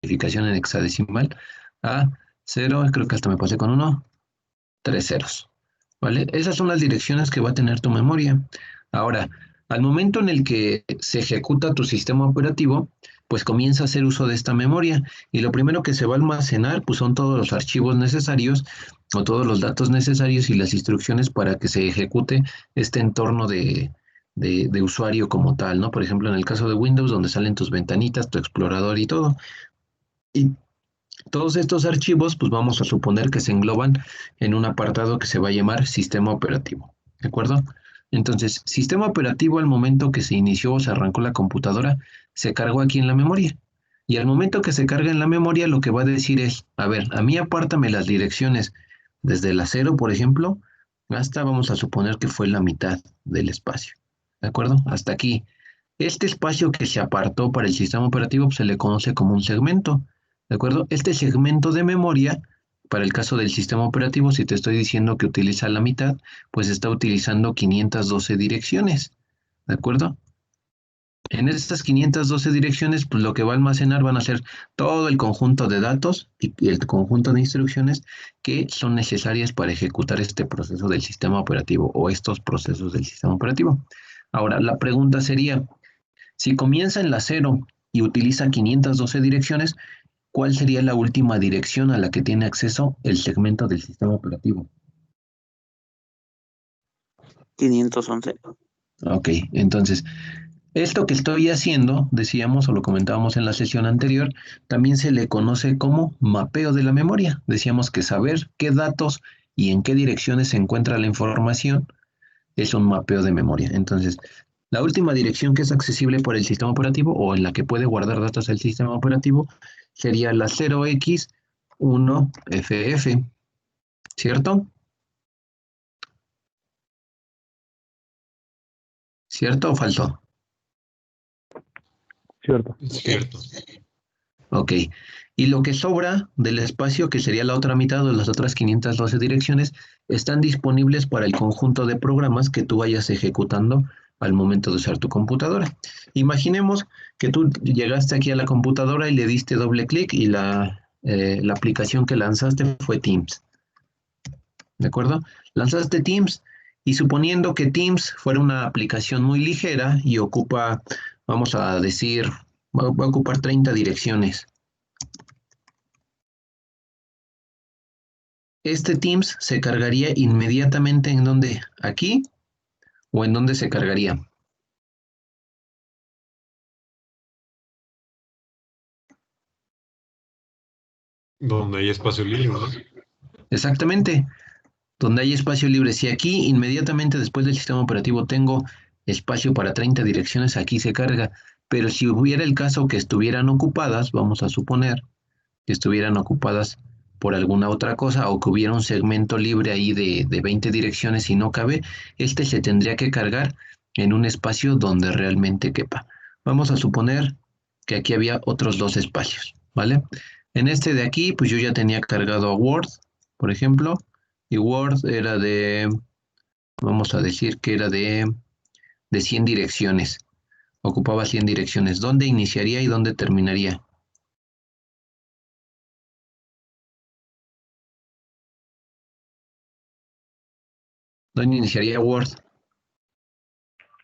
codificación en hexadecimal a 0, creo que hasta me pasé con 1, 3 ceros. ¿Vale? Esas son las direcciones que va a tener tu memoria. Ahora, al momento en el que se ejecuta tu sistema operativo, pues comienza a hacer uso de esta memoria y lo primero que se va a almacenar pues son todos los archivos necesarios o todos los datos necesarios y las instrucciones para que se ejecute este entorno de usuario como tal, ¿no? Por ejemplo, en el caso de Windows, donde salen tus ventanitas, tu explorador y todo. Y todos estos archivos, pues vamos a suponer que se engloban en un apartado que se va a llamar sistema operativo, ¿de acuerdo? Entonces, sistema operativo al momento que se inició o se arrancó la computadora, se cargó aquí en la memoria. Y al momento que se carga en la memoria, lo que va a decir es, a ver, a mí apártame las direcciones desde la 0, por ejemplo, hasta vamos a suponer que fue la mitad del espacio, ¿de acuerdo? Hasta aquí. Este espacio que se apartó para el sistema operativo pues, se le conoce como un segmento. ¿De acuerdo? Este segmento de memoria, para el caso del sistema operativo, si te estoy diciendo que utiliza la mitad, pues está utilizando 512 direcciones. ¿De acuerdo? En estas 512 direcciones, pues lo que va a almacenar van a ser todo el conjunto de datos y el conjunto de instrucciones que son necesarias para ejecutar este proceso del sistema operativo o estos procesos del sistema operativo. Ahora, la pregunta sería, si comienza en la 0 y utiliza 512 direcciones, ¿cuál sería la última dirección a la que tiene acceso el segmento del sistema operativo? 511. Ok, entonces, esto que estoy haciendo, decíamos o lo comentábamos en la sesión anterior, también se le conoce como mapeo de la memoria. Decíamos que saber qué datos y en qué direcciones se encuentra la información es un mapeo de memoria. Entonces, la última dirección que es accesible por el sistema operativo o en la que puede guardar datos el sistema operativo sería la 0x1ff, ¿cierto? ¿Cierto o falso? Cierto. Cierto. Ok. Y lo que sobra del espacio, que sería la otra mitad de las otras 512 direcciones, están disponibles para el conjunto de programas que tú vayas ejecutando al momento de usar tu computadora. Imaginemos que tú llegaste aquí a la computadora y le diste doble clic y la aplicación que lanzaste fue Teams. ¿De acuerdo? Lanzaste Teams y suponiendo que Teams fuera una aplicación muy ligera y ocupa, vamos a decir, va a ocupar 30 direcciones. Este Teams se cargaría inmediatamente en donde, aquí o en donde se cargaría. Donde hay espacio libre, ¿no? Exactamente, donde hay espacio libre. Si aquí inmediatamente después del sistema operativo tengo espacio para 30 direcciones, aquí se carga. Pero si hubiera el caso que estuvieran ocupadas, vamos a suponer que estuvieran ocupadas por alguna otra cosa o que hubiera un segmento libre ahí de 20 direcciones y no cabe, este se tendría que cargar en un espacio donde realmente quepa. Vamos a suponer que aquí había otros dos espacios, ¿vale? En este de aquí, pues yo ya tenía cargado a Word, por ejemplo, y Word era vamos a decir que era de 100 direcciones. Ocupaba 100 direcciones. ¿Dónde iniciaría y dónde terminaría? ¿Dónde iniciaría Word?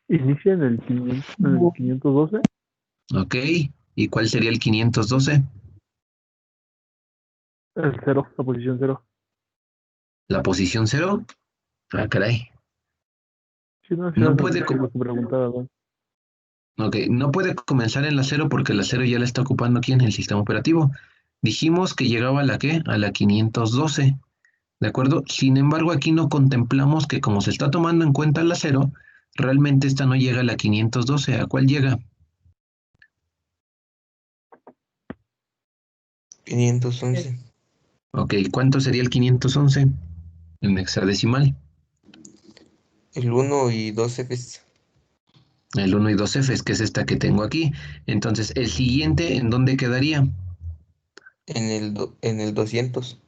Inicia en el 512. Ok. ¿Y cuál sería el 512? El 0, la posición 0. ¿La posición 0? Ah, caray. Sí, no, sí, No era puede, lo que preguntaba, ¿no? okay, no puede comenzar en la 0 porque la 0 ya la está ocupando aquí en el sistema operativo. Dijimos que llegaba a la ¿qué? A la 512. ¿De acuerdo? Sin embargo, aquí no contemplamos que como se está tomando en cuenta la 0, realmente esta no llega a la 512. ¿A cuál llega? 511. Ok, ¿cuánto sería el 511 en hexadecimal? El 1 y 2 Fs. El 1 y 2 Fs, que es esta que tengo aquí. Entonces, el siguiente, ¿en dónde quedaría? En el 200.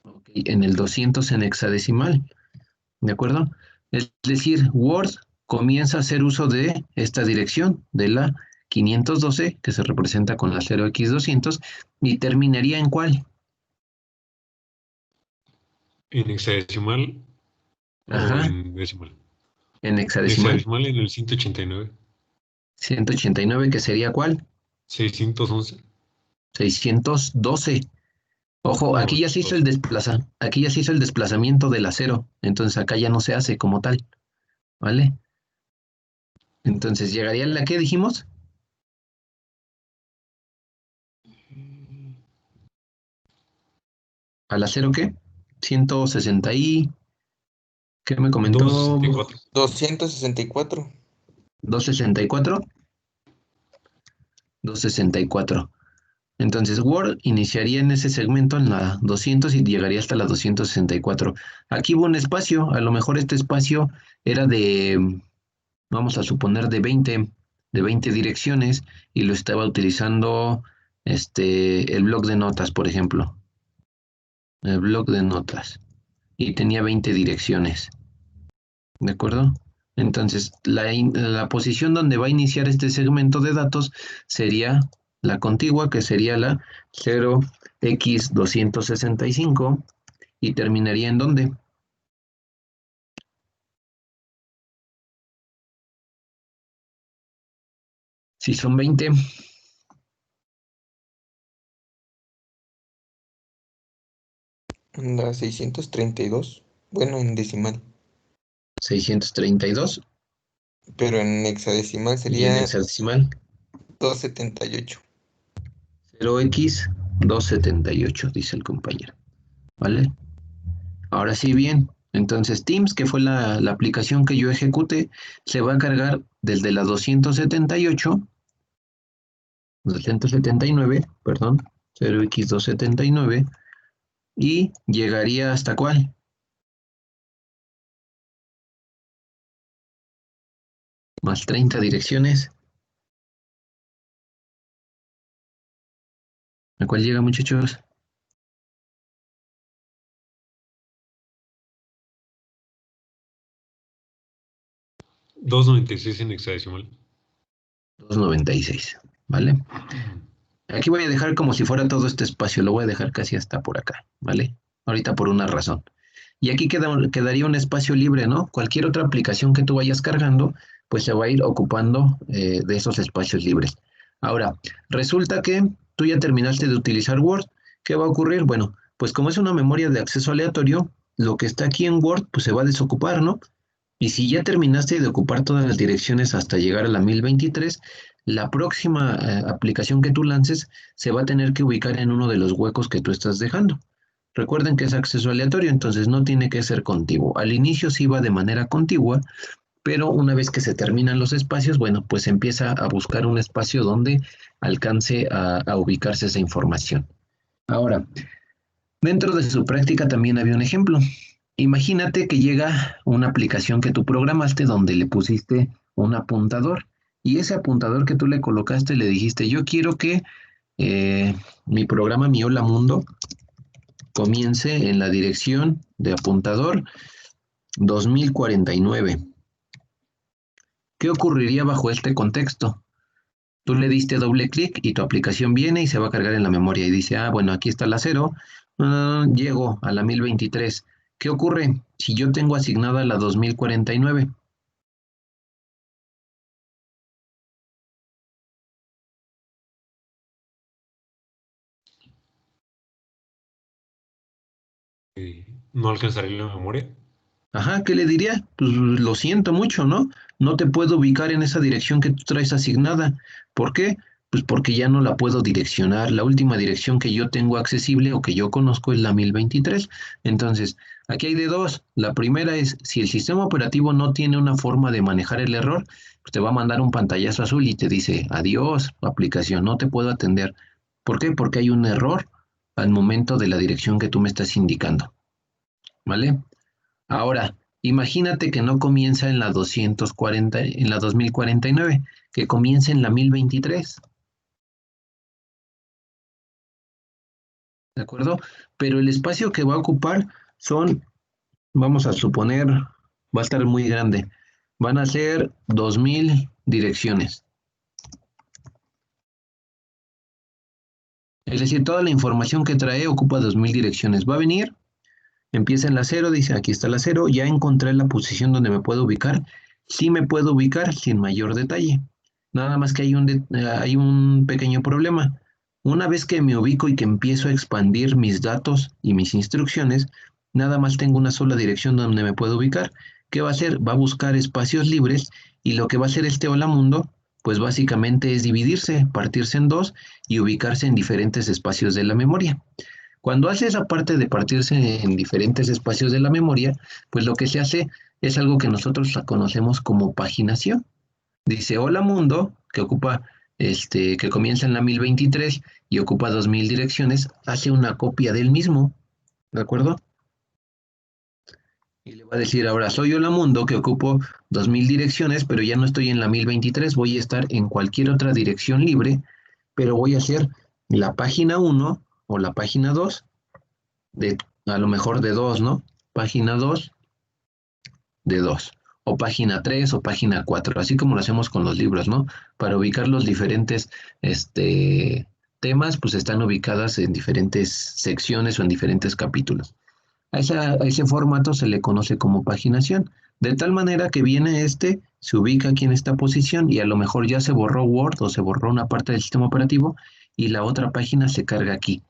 Okay, en el 200 en hexadecimal. ¿De acuerdo? Es decir, Word comienza a hacer uso de esta dirección, de la 512, que se representa con la 0x200, y terminaría en ¿cuál? ¿En hexadecimal o Ajá, en decimal? en En hexadecimal. hexadecimal en el 189. 189, que sería ¿cuál? 611. 612. Ojo, No, aquí ya se hizo 12. aquí ya se hizo el desplazamiento del acero, entonces acá ya no se hace como tal, ¿vale? Entonces llegaría a la que dijimos, al acero ¿qué? 160 y, ¿qué me comentó? 264. 264. 264. 264. Entonces Word iniciaría en ese segmento en la 200 y llegaría hasta la 264. Aquí hubo un espacio, a lo mejor este espacio era de, vamos a suponer, de 20 direcciones y lo estaba utilizando el bloc de notas, por ejemplo. El bloc de notas. Y tenía 20 direcciones. ¿De acuerdo? Entonces, la posición donde va a iniciar este segmento de datos sería la contigua, que sería la 0x265, y terminaría en ¿dónde? Si son 20, En la 632. Bueno, en decimal. 632, Pero en hexadecimal y en sería hexadecimal 278. 0x278, dice el compañero. ¿Vale? Ahora sí, bien. Entonces, Teams, que fue la aplicación que yo ejecuté, se va a cargar desde la 279, perdón, 0x279, y llegaría hasta ¿cuál? Más 30 direcciones. ¿A cuál llega, muchachos? 296 en hexadecimal. 296, ¿vale? Aquí voy a dejar como si fuera todo este espacio, lo voy a dejar casi hasta por acá, ¿vale? Ahorita por una razón. Y aquí quedaría un espacio libre, ¿no? Cualquier otra aplicación que tú vayas cargando, pues se va a ir ocupando de esos espacios libres. Ahora, resulta que tú ya terminaste de utilizar Word. ¿Qué va a ocurrir? Bueno, pues como es una memoria de acceso aleatorio, lo que está aquí en Word, pues se va a desocupar, ¿no? Y si ya terminaste de ocupar todas las direcciones hasta llegar a la 1023, la próxima aplicación que tú lances se va a tener que ubicar en uno de los huecos que tú estás dejando. Recuerden que es acceso aleatorio, entonces no tiene que ser contiguo. Al inicio sí va de manera contigua, pero una vez que se terminan los espacios, bueno, pues empieza a buscar un espacio donde alcance a ubicarse esa información. Ahora, dentro de su práctica también había un ejemplo. Imagínate que llega una aplicación que tú programaste donde le pusiste un apuntador, y ese apuntador que tú le colocaste le dijiste, yo quiero que mi programa, mi Hola Mundo, comience en la dirección de apuntador 2049. ¿Qué ocurriría bajo este contexto? Tú le diste doble clic y tu aplicación viene y se va a cargar en la memoria y dice, ah, bueno, aquí está la 0, llego a la 1023. ¿Qué ocurre si yo tengo asignada la 2049? No alcanzaré la memoria. Ajá, ¿qué le diría? Pues lo siento mucho, ¿no? No te puedo ubicar en esa dirección que tú traes asignada. ¿Por qué? Pues porque ya no la puedo direccionar. La última dirección que yo tengo accesible o que yo conozco es la 1023. Entonces, aquí hay de dos. La primera es, si el sistema operativo no tiene una forma de manejar el error, pues te va a mandar un pantallazo azul y te dice, adiós, aplicación, no te puedo atender. ¿Por qué? Porque hay un error al momento de la dirección que tú me estás indicando. ¿Vale? Ahora, imagínate que no comienza en la 240, en la 2049, que comience en la 1023, ¿de acuerdo? Pero el espacio que va a ocupar son, vamos a suponer, va a estar muy grande. Van a ser 2000 direcciones. Es decir, toda la información que trae ocupa 2000 direcciones. Va a venir, empieza en la 0, dice aquí está la 0, ya encontré la posición donde me puedo ubicar. Sí me puedo ubicar sin mayor detalle. Nada más que hay un pequeño problema. Una vez que me ubico y que empiezo a expandir mis datos y mis instrucciones, nada más tengo una sola dirección donde me puedo ubicar. ¿Qué va a hacer? Va a buscar espacios libres y lo que va a hacer este Hola Mundo, pues básicamente es dividirse, partirse en dos y ubicarse en diferentes espacios de la memoria. Cuando hace esa parte de partirse en diferentes espacios de la memoria, pues lo que se hace es algo que nosotros conocemos como paginación. Dice Hola Mundo, que comienza en la 1023 y ocupa 2000 direcciones, hace una copia del mismo, ¿de acuerdo? Y le va a decir ahora, soy Hola Mundo, que ocupo 2000 direcciones, pero ya no estoy en la 1023, voy a estar en cualquier otra dirección libre, pero voy a hacer la página 1 o la página 2 de, a lo mejor de 2, ¿no? Página 2 de 2 o página 3 o página 4, así como lo hacemos con los libros, ¿no? Para ubicar los diferentes temas, pues están ubicadas en diferentes secciones o en diferentes capítulos. A ese formato se le conoce como paginación, de tal manera que viene se ubica aquí en esta posición y a lo mejor ya se borró Word o se borró una parte del sistema operativo y la otra página se carga aquí.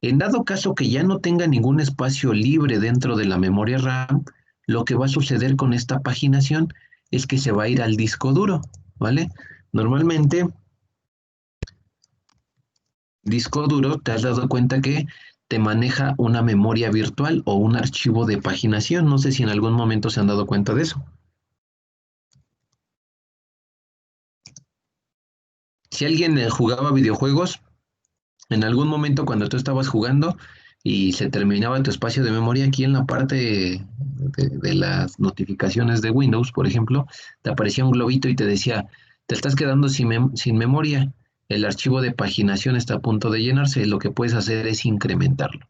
En dado caso que ya no tenga ningún espacio libre dentro de la memoria RAM, lo que va a suceder con esta paginación es que se va a ir al disco duro, ¿vale? Normalmente, disco duro, te has dado cuenta que te maneja una memoria virtual o un archivo de paginación. No sé si en algún momento se han dado cuenta de eso. Si alguien jugaba videojuegos, en algún momento cuando tú estabas jugando y se terminaba tu espacio de memoria, aquí en la parte de las notificaciones de Windows, por ejemplo, te aparecía un globito y te decía, te estás quedando sin memoria, el archivo de paginación está a punto de llenarse, lo que puedes hacer es incrementarlo.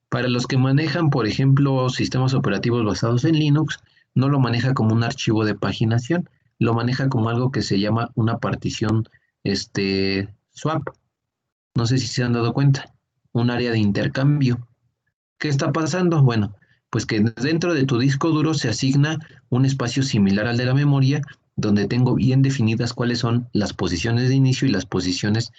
Para los que manejan, por ejemplo, sistemas operativos basados en Linux, no lo maneja como un archivo de paginación, lo maneja como algo que se llama una partición swap. No sé si se han dado cuenta. Un área de intercambio. ¿Qué está pasando? Bueno, pues que dentro de tu disco duro se asigna un espacio similar al de la memoria, donde tengo bien definidas cuáles son las posiciones de inicio y las posiciones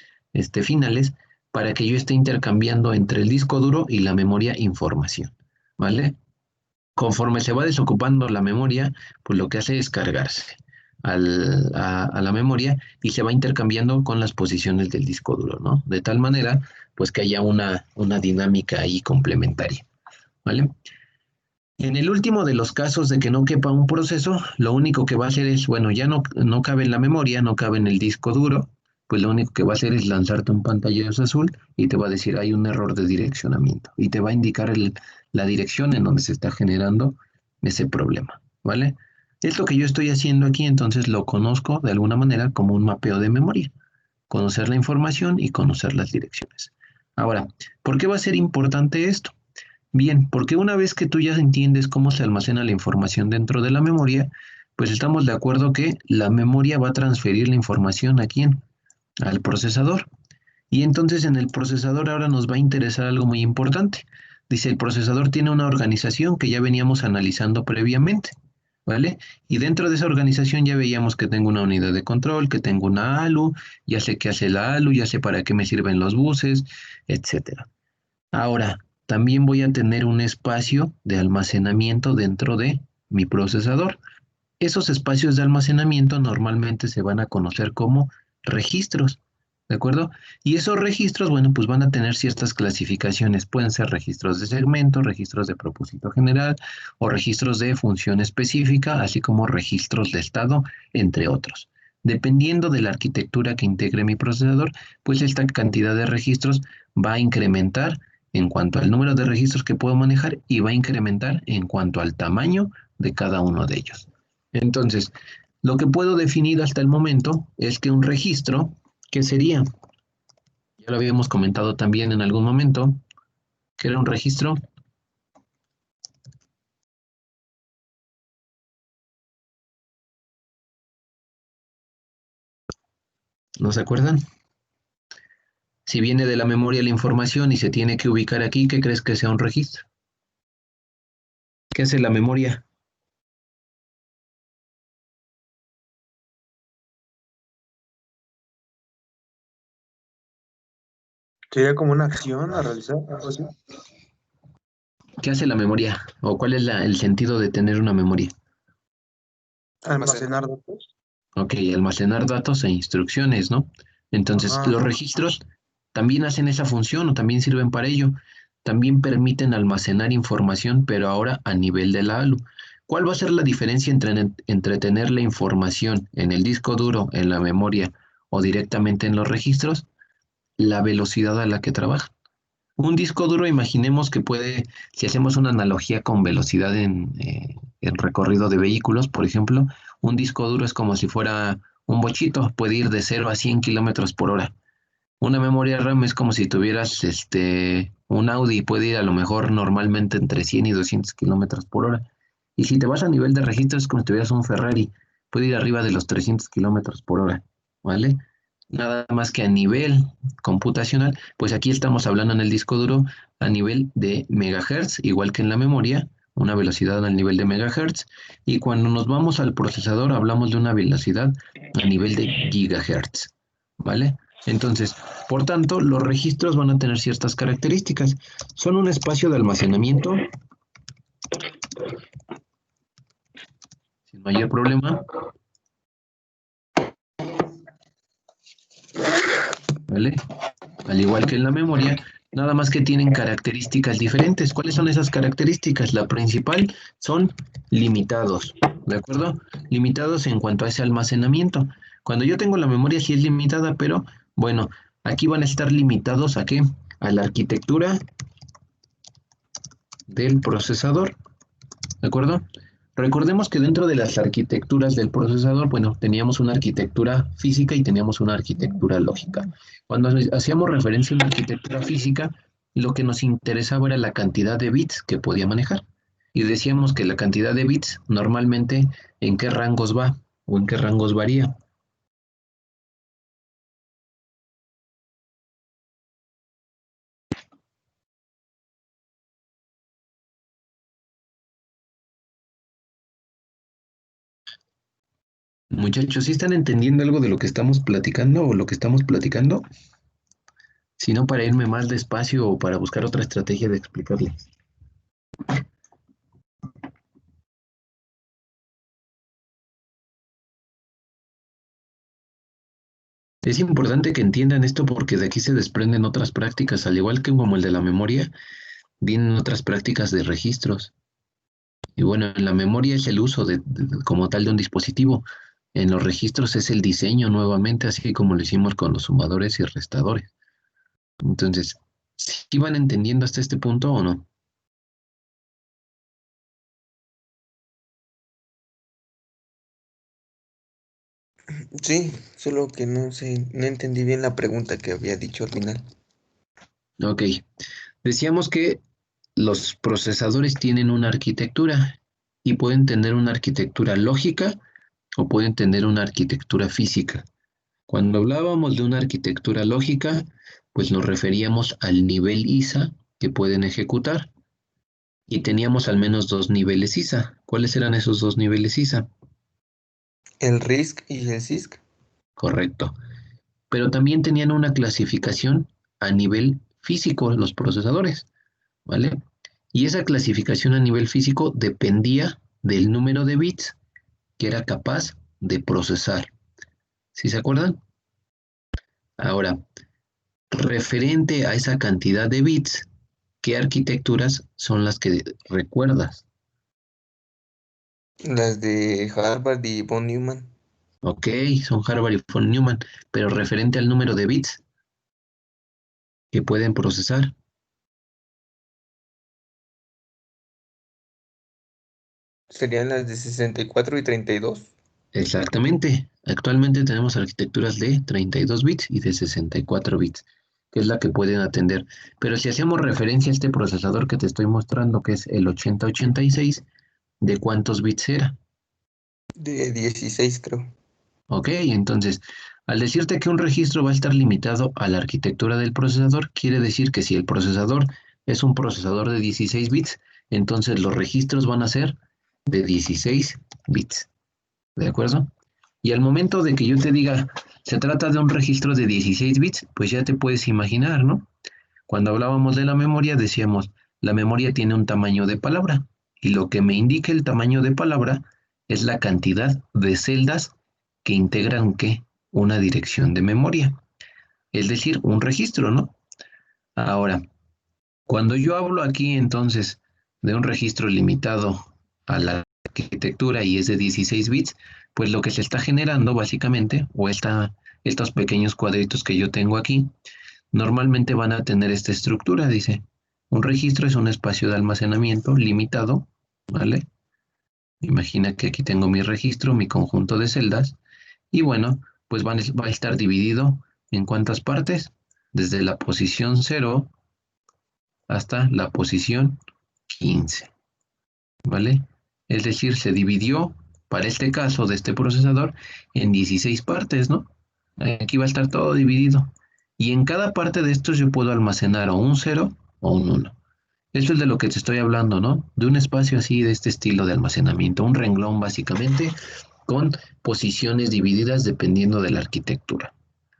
finales, para que yo esté intercambiando entre el disco duro y la memoria información, ¿vale? Conforme se va desocupando la memoria, pues lo que hace es cargarse a la memoria y se va intercambiando con las posiciones del disco duro, ¿no? De tal manera, pues que haya una dinámica ahí complementaria, ¿vale? En el último de los casos de que no quepa un proceso, lo único que va a hacer es, bueno, ya no cabe en la memoria, no cabe en el disco duro, pues lo único que va a hacer es lanzarte un pantallazo azul y te va a decir hay un error de direccionamiento y te va a indicar la dirección en donde se está generando ese problema, ¿vale? Esto que yo estoy haciendo aquí, entonces lo conozco de alguna manera como un mapeo de memoria, conocer la información y conocer las direcciones. Ahora, ¿por qué va a ser importante esto? Bien, porque una vez que tú ya entiendes cómo se almacena la información dentro de la memoria, pues estamos de acuerdo que la memoria va a transferir la información ¿a quién? Al procesador. Y entonces en el procesador ahora nos va a interesar algo muy importante. Dice, el procesador tiene una organización que ya veníamos analizando previamente, ¿vale? Y dentro de esa organización ya veíamos que tengo una unidad de control, que tengo una ALU, ya sé qué hace la ALU, ya sé para qué me sirven los buses, etcétera. Ahora, también voy a tener un espacio de almacenamiento dentro de mi procesador. Esos espacios de almacenamiento normalmente se van a conocer como registros, ¿de acuerdo? Y esos registros, bueno, pues van a tener ciertas clasificaciones. Pueden ser registros de segmento, registros de propósito general o registros de función específica, así como registros de estado, entre otros. Dependiendo de la arquitectura que integre mi procesador, pues esta cantidad de registros va a incrementar en cuanto al número de registros que puedo manejar y va a incrementar en cuanto al tamaño de cada uno de ellos. Entonces, lo que puedo definir hasta el momento es que un registro, ¿qué sería? Ya lo habíamos comentado también en algún momento, que era un registro. ¿No se acuerdan? Si viene de la memoria la información y se tiene que ubicar aquí, ¿qué crees que sea un registro? ¿Qué hace la memoria? Sería como una acción a realizar, algo así. ¿Qué hace la memoria? ¿O cuál es el sentido de tener una memoria? Almacenar datos. Ok, almacenar datos e instrucciones, ¿no? Entonces, Ajá. los registros también hacen esa función o también sirven para ello. También permiten almacenar información, pero ahora a nivel de la ALU. ¿Cuál va a ser la diferencia entre tener la información en el disco duro, en la memoria o directamente en los registros? La velocidad a la que trabaja. Un disco duro, imaginemos que puede, si hacemos una analogía con velocidad en recorrido de vehículos, por ejemplo, un disco duro es como si fuera un bochito, puede ir de 0 a 100 km/h. Una memoria RAM es como si tuvieras un Audi, puede ir a lo mejor normalmente entre 100 y 200 km/h. Y si te vas a nivel de registro es como si tuvieras un Ferrari, puede ir arriba de los 300 km/h, ¿vale? Nada más que a nivel computacional, pues aquí estamos hablando en el disco duro a nivel de megahertz, igual que en la memoria, una velocidad al nivel de megahertz, y cuando nos vamos al procesador hablamos de una velocidad a nivel de gigahertz, ¿vale? Entonces, por tanto, los registros van a tener ciertas características. Son un espacio de almacenamiento sin mayor problema, ¿vale? Al igual que en la memoria, nada más que tienen características diferentes. ¿Cuáles son esas características? La principal son limitados, ¿de acuerdo? Limitados en cuanto a ese almacenamiento. Cuando yo tengo la memoria sí es limitada, pero bueno, aquí van a estar limitados ¿a qué? A la arquitectura del procesador, ¿de acuerdo? Recordemos que dentro de las arquitecturas del procesador, bueno, teníamos una arquitectura física y teníamos una arquitectura lógica. Cuando hacíamos referencia a una arquitectura física, lo que nos interesaba era la cantidad de bits que podía manejar. Y decíamos que la cantidad de bits normalmente en qué rangos va o en qué rangos varía. Muchachos, ¿sí están entendiendo algo de lo que estamos platicando o lo que estamos platicando? Si no, para irme más despacio o para buscar otra estrategia de explicarles. Es importante que entiendan esto porque de aquí se desprenden otras prácticas, al igual que como el de la memoria, vienen otras prácticas de registros. Y bueno, en la memoria es el uso como tal de un dispositivo. En los registros es el diseño nuevamente, así como lo hicimos con los sumadores y restadores. Entonces, ¿sí van entendiendo hasta este punto o no? Sí, solo que no sé, no entendí bien la pregunta que había dicho al final. Ok. Decíamos que los procesadores tienen una arquitectura y pueden tener una arquitectura lógica o pueden tener una arquitectura física. Cuando hablábamos de una arquitectura lógica, pues nos referíamos al nivel ISA que pueden ejecutar y teníamos al menos dos niveles ISA. ¿Cuáles eran esos dos niveles ISA? El RISC y el CISC. Correcto. Pero también tenían una clasificación a nivel físico los procesadores, ¿vale? Y esa clasificación a nivel físico dependía del número de bits que era capaz de procesar. ¿Sí se acuerdan? Ahora, referente a esa cantidad de bits, ¿qué arquitecturas son las que recuerdas? Las de Harvard y von Neumann. Ok, son Harvard y von Neumann, pero referente al número de bits que pueden procesar. Serían las de 64 y 32. Exactamente. Actualmente tenemos arquitecturas de 32 bits y de 64 bits, que es la que pueden atender. Pero si hacemos referencia a este procesador que te estoy mostrando, que es el 8086, ¿de cuántos bits era? De 16, creo. Ok, entonces Al decirte que un registro va a estar limitado a la arquitectura del procesador, quiere decir que si el procesador es un procesador de 16 bits, entonces los registros van a ser de 16 bits. ¿De acuerdo? Y al momento de que yo te diga, se trata de un registro de 16 bits, pues ya te puedes imaginar, ¿no? Cuando hablábamos de la memoria, decíamos, la memoria tiene un tamaño de palabra, y lo que me indica el tamaño de palabra es la cantidad de celdas que integran, ¿qué? Una dirección de memoria, es decir, un registro, ¿no? Ahora, cuando yo hablo aquí entonces de un registro limitado a la arquitectura y es de 16 bits, pues lo que se está generando básicamente, o estos pequeños cuadritos que yo tengo aquí, normalmente van a tener esta estructura, dice. Un registro es un espacio de almacenamiento limitado, ¿vale? Imagina que aquí tengo mi registro, mi conjunto de celdas, y bueno, pues va a estar dividido en cuántas partes, desde la posición 0 hasta la posición 15, ¿vale? Es decir, se dividió, para este caso de este procesador, en 16 partes, ¿no? Aquí va a estar todo dividido. Y en cada parte de estos yo puedo almacenar o un 0 o un 1. Esto es de lo que te estoy hablando, ¿no? De un espacio así, de este estilo de almacenamiento, un renglón básicamente, con posiciones divididas dependiendo de la arquitectura.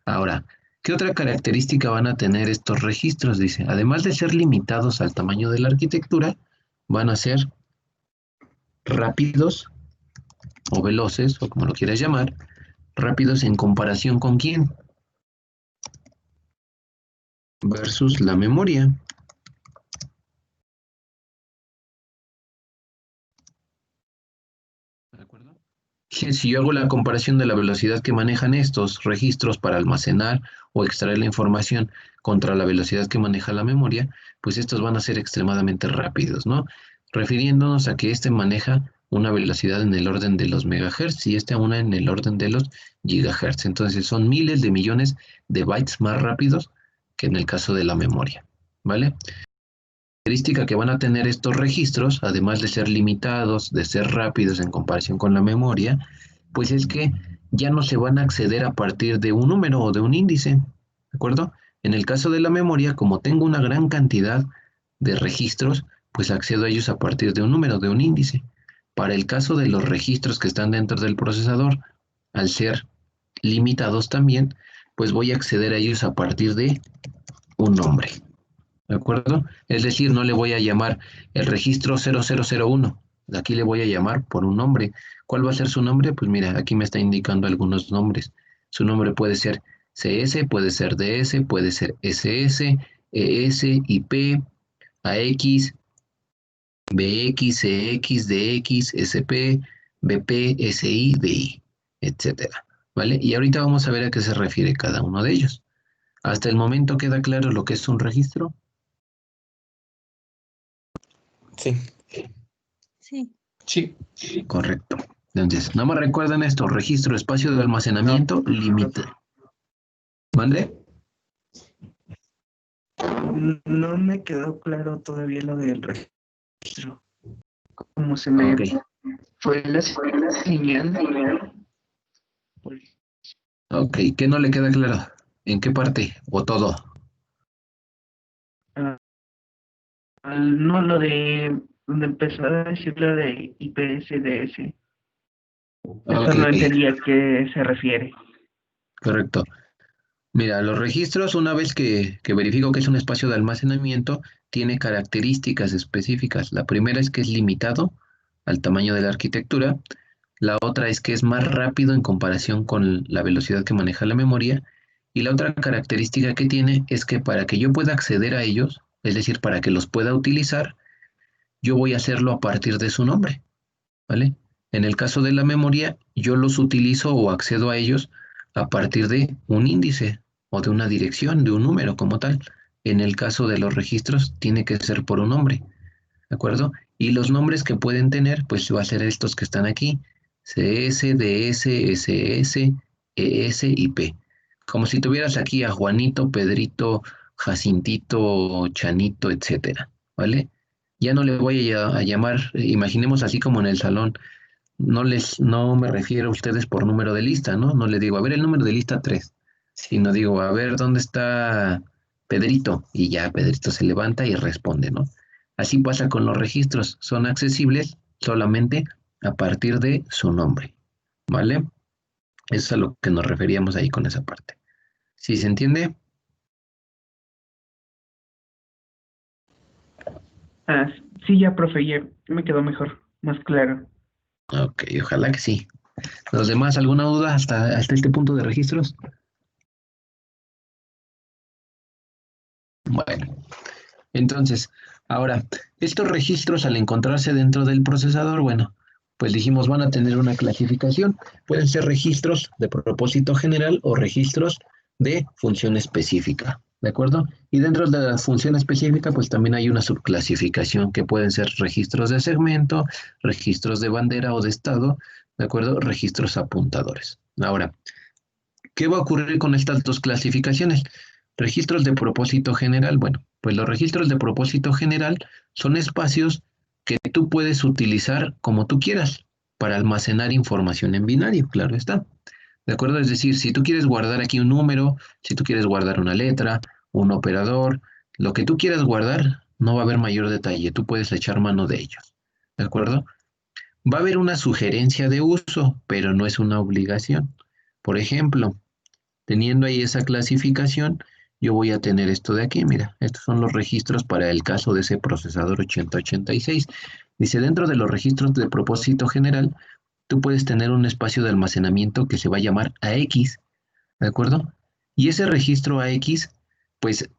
Ahora, ¿qué otra característica van a tener estos registros? Dice, además de ser limitados al tamaño de la arquitectura, van a ser rápidos o veloces, o como lo quieras llamar, rápidos en comparación con quién versus la memoria. ¿De acuerdo? Si yo hago la comparación de la velocidad que manejan estos registros para almacenar o extraer la información contra la velocidad que maneja la memoria, pues estos van a ser extremadamente rápidos, ¿no? Refiriéndonos a que este maneja una velocidad en el orden de los megahertz y este una en el orden de los gigahertz. Entonces son miles de millones de bytes más rápidos que en el caso de la memoria, ¿vale? Característica que van a tener estos registros, además de ser limitados, de ser rápidos en comparación con la memoria, pues es que ya no se van a acceder a partir de un número o de un índice, ¿de acuerdo? En el caso de la memoria, como tengo una gran cantidad de registros, pues accedo a ellos a partir de un número, de un índice. Para el caso de los registros que están dentro del procesador, al ser limitados también, pues voy a acceder a ellos a partir de un nombre. ¿De acuerdo? Es decir, no le voy a llamar el registro 0001. Aquí le voy a llamar por un nombre. ¿Cuál va a ser su nombre? Pues mira, aquí me está indicando algunos nombres. Su nombre puede ser CS, puede ser DS, puede ser SS, ES, IP, AX, BX, CX, DX, SP, BP, SI, DI, etcétera. ¿Vale? Y ahorita vamos a ver a qué se refiere cada uno de ellos. ¿Hasta el momento queda claro lo que es un registro? Sí. Sí. Sí. Correcto. Entonces, nada más recuerden esto, registro, espacio de almacenamiento, límite. ¿Mande? No me quedó claro todavía lo del registro. Como se me Ok. fue la señal. Ok, ¿qué no le queda claro? ¿En qué parte? ¿O todo? No, lo de donde empezó a decir lo de IPSDS. Eso Ok, no entendía a qué se refiere. correcto. Mira, los registros, una vez que verifico que es un espacio de almacenamiento, tiene características específicas. La primera es que es limitado al tamaño de la arquitectura. La otra es que es más rápido en comparación con la velocidad que maneja la memoria. Y la otra característica que tiene es que para que yo pueda acceder a ellos, es decir, para que los pueda utilizar, yo voy a hacerlo a partir de su nombre, ¿vale? En el caso de la memoria, yo los utilizo o accedo a ellos a partir de un índice o de una dirección, de un número como tal. En el caso de los registros, tiene que ser por un nombre, ¿de acuerdo? Y los nombres que pueden tener, pues va a ser estos que están aquí: CS, DS, SS, ES y P. Como si tuvieras aquí a Juanito, Pedrito, Jacintito, Chanito, etcétera, ¿vale? Ya no le voy a llamar, imaginemos así como en el salón, no me refiero a ustedes por número de lista, ¿no? No les digo, a ver el número de lista 3, sino digo, a ver dónde está Pedrito, y ya Pedrito se levanta y responde, ¿no? Así pasa con los registros, son accesibles solamente a partir de su nombre, ¿vale? Eso es a lo que nos referíamos ahí con esa parte. ¿Sí se entiende? Ah, sí, ya, profe, ya me quedó mejor, más claro. Ok, ojalá que sí. ¿Los demás, alguna duda hasta este punto de registros? Bueno, entonces, ahora, estos registros al encontrarse dentro del procesador, bueno, pues dijimos van a tener una clasificación. Pueden ser registros de propósito general o registros de función específica, ¿de acuerdo? Y dentro de la función específica, pues también hay una subclasificación que pueden ser registros de segmento, registros de bandera o de estado, ¿de acuerdo? Registros apuntadores. Ahora, ¿qué va a ocurrir con estas dos clasificaciones? Registros de propósito general. Bueno, pues los registros de propósito general son espacios que tú puedes utilizar como tú quieras para almacenar información en binario, claro está. ¿De acuerdo? Es decir, si tú quieres guardar aquí un número, si tú quieres guardar una letra, un operador, lo que tú quieras guardar, no va a haber mayor detalle. Tú puedes echar mano de ellos. ¿De acuerdo? Va a haber una sugerencia de uso, pero no es una obligación. Por ejemplo, teniendo ahí esa clasificación, yo voy a tener esto de aquí, mira, estos son los registros para el caso de ese procesador 8086. Dice, dentro de los registros de propósito general, tú puedes tener un espacio de almacenamiento que se va a llamar AX, ¿de acuerdo? Y ese registro AX, pues,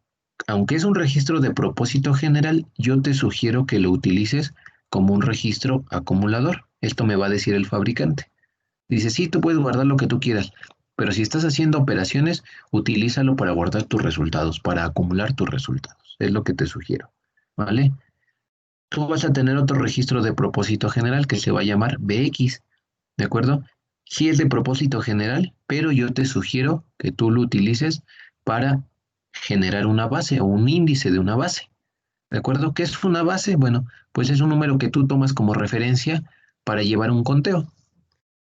aunque es un registro de propósito general, yo te sugiero que lo utilices como un registro acumulador. Esto me va a decir el fabricante. Dice, sí, tú puedes guardar lo que tú quieras, pero si estás haciendo operaciones, utilízalo para guardar tus resultados, para acumular tus resultados. Es lo que te sugiero, ¿vale? Tú vas a tener otro registro de propósito general que se va a llamar BX, ¿de acuerdo? Sí es de propósito general, pero yo te sugiero que tú lo utilices para generar una base o un índice de una base, ¿de acuerdo? ¿Qué es una base? Bueno, pues es un número que tú tomas como referencia para llevar un conteo.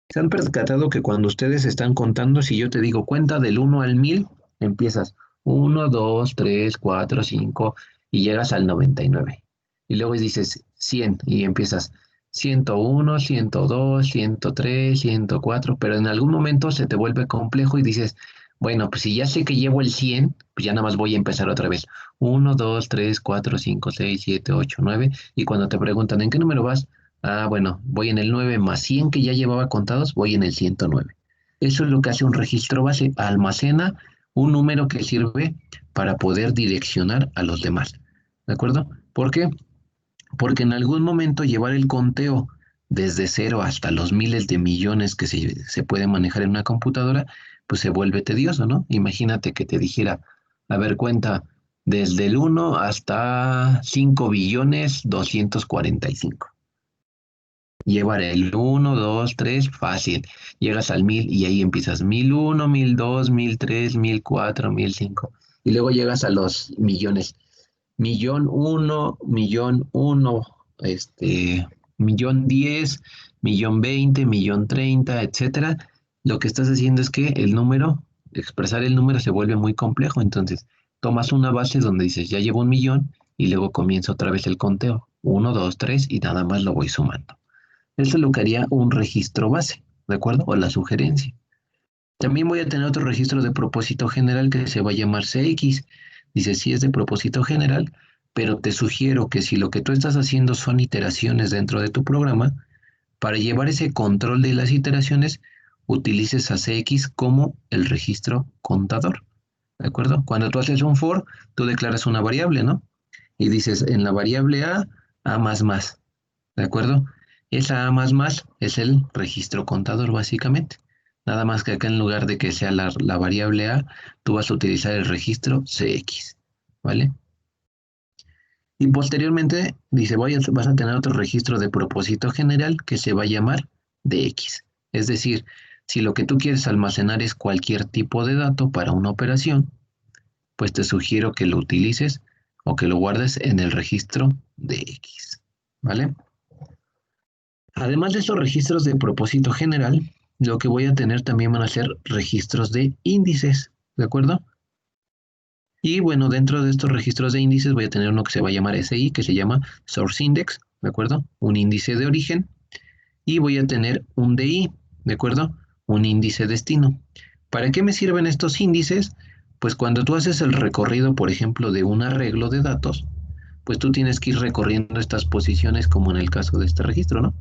¿Se han percatado que cuando ustedes están contando, si yo te digo cuenta del 1 al 1000, empiezas 1, 2, 3, 4, 5 y llegas al 99? Y luego dices 100 y empiezas 101, 102, 103, 104, pero en algún momento se te vuelve complejo y dices, bueno, pues si ya sé que llevo el 100, pues ya nada más voy a empezar otra vez. 1, 2, 3, 4, 5, 6, 7, 8, 9. Y cuando te preguntan, ¿en qué número vas? Ah, bueno, voy en el 9 más 100 que ya llevaba contados, voy en el 109. Eso es lo que hace un registro base, almacena un número que sirve para poder direccionar a los demás. ¿De acuerdo? ¿Por qué? Porque en algún momento llevar el conteo desde cero hasta los miles de millones que se puede manejar en una computadora, pues se vuelve tedioso, ¿no? Imagínate que te dijera, a ver, cuenta desde el 1 hasta 5 billones 245. Llevar el 1, 2, 3, fácil. Llegas al 1000 y ahí empiezas 1001, 1002, 1003, 1004, 1005. Y luego llegas a los millones. Millón uno, millón uno, millón 10, millón 20, millón 30, etcétera. Lo que estás haciendo es que el número, expresar el número se vuelve muy complejo. Entonces, tomas una base donde dices, ya llevo 1 millón y luego comienza otra vez el conteo. 1, 2, 3 y nada más lo voy sumando. Eso es lo que haría un registro base, ¿de acuerdo? O la sugerencia. También voy a tener otro registro de propósito general que se va a llamar CX. Dice, sí es de propósito general, pero te sugiero que si lo que tú estás haciendo son iteraciones dentro de tu programa, para llevar ese control de las iteraciones, utilices a CX como el registro contador, ¿de acuerdo? Cuando tú haces un for, tú declaras una variable, ¿no? Y dices, en la variable A más, ¿de acuerdo? Esa A más es el registro contador, básicamente. Nada más que acá en lugar de que sea la variable A, tú vas a utilizar el registro CX, ¿vale? Y posteriormente, dice, vas a tener otro registro de propósito general que se va a llamar DX. Es decir, si lo que tú quieres almacenar es cualquier tipo de dato para una operación, pues te sugiero que lo utilices o que lo guardes en el registro DX, ¿vale? Además de estos registros de propósito general, lo que voy a tener también van a ser registros de índices, ¿de acuerdo? Y bueno, dentro de estos registros de índices voy a tener uno que se va a llamar SI, que se llama Source Index, ¿de acuerdo? Un índice de origen. Y voy a tener un DI, ¿de acuerdo? Un índice destino. ¿Para qué me sirven estos índices? Pues cuando tú haces el recorrido, por ejemplo, de un arreglo de datos, pues tú tienes que ir recorriendo estas posiciones como en el caso de este registro, ¿no?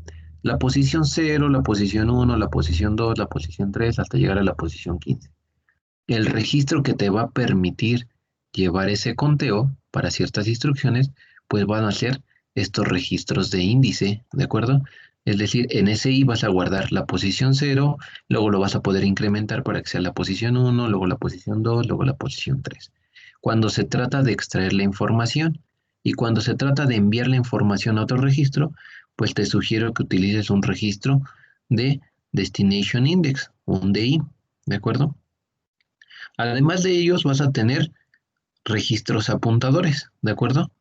La posición 0, la posición 1, la posición 2, la posición 3, hasta llegar a la posición 15. El registro que te va a permitir llevar ese conteo para ciertas instrucciones, pues van a ser estos registros de índice, ¿de acuerdo? Es decir, en SI vas a guardar la posición 0, luego lo vas a poder incrementar para que sea la posición 1, luego la posición 2, luego la posición 3. Cuando se trata de extraer la información y cuando se trata de enviar la información a otro registro, pues te sugiero que utilices un registro de Destination Index, un DI, ¿de acuerdo? Además de ellos vas a tener registros apuntadores, ¿de acuerdo?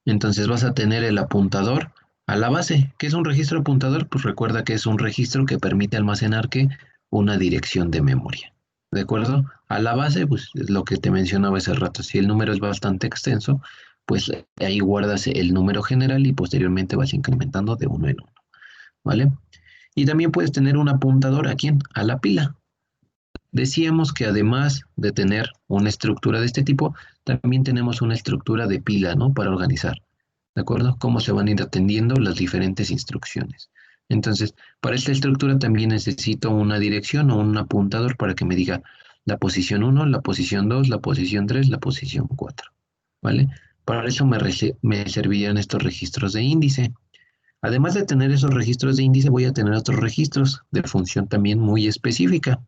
Entonces vas a tener el apuntador a la base. ¿Qué es un registro apuntador? Pues recuerda que es un registro que permite almacenar que una dirección de memoria. ¿De acuerdo? A la base, pues es lo que te mencionaba hace rato. Si el número es bastante extenso, pues ahí guardas el número general y posteriormente vas incrementando de uno en uno. ¿Vale? Y también puedes tener un apuntador ¿a quién? A la pila. Decíamos que además de tener una estructura de este tipo, también tenemos una estructura de pila, ¿no? Para organizar, ¿de acuerdo? Cómo se van a ir atendiendo las diferentes instrucciones. Entonces, para esta estructura también necesito una dirección o un apuntador para que me diga la posición 1, la posición 2, la posición 3, la posición 4, ¿vale? Para eso me servirían estos registros de índice. Además de tener esos registros de índice, voy a tener otros registros de función también muy específica.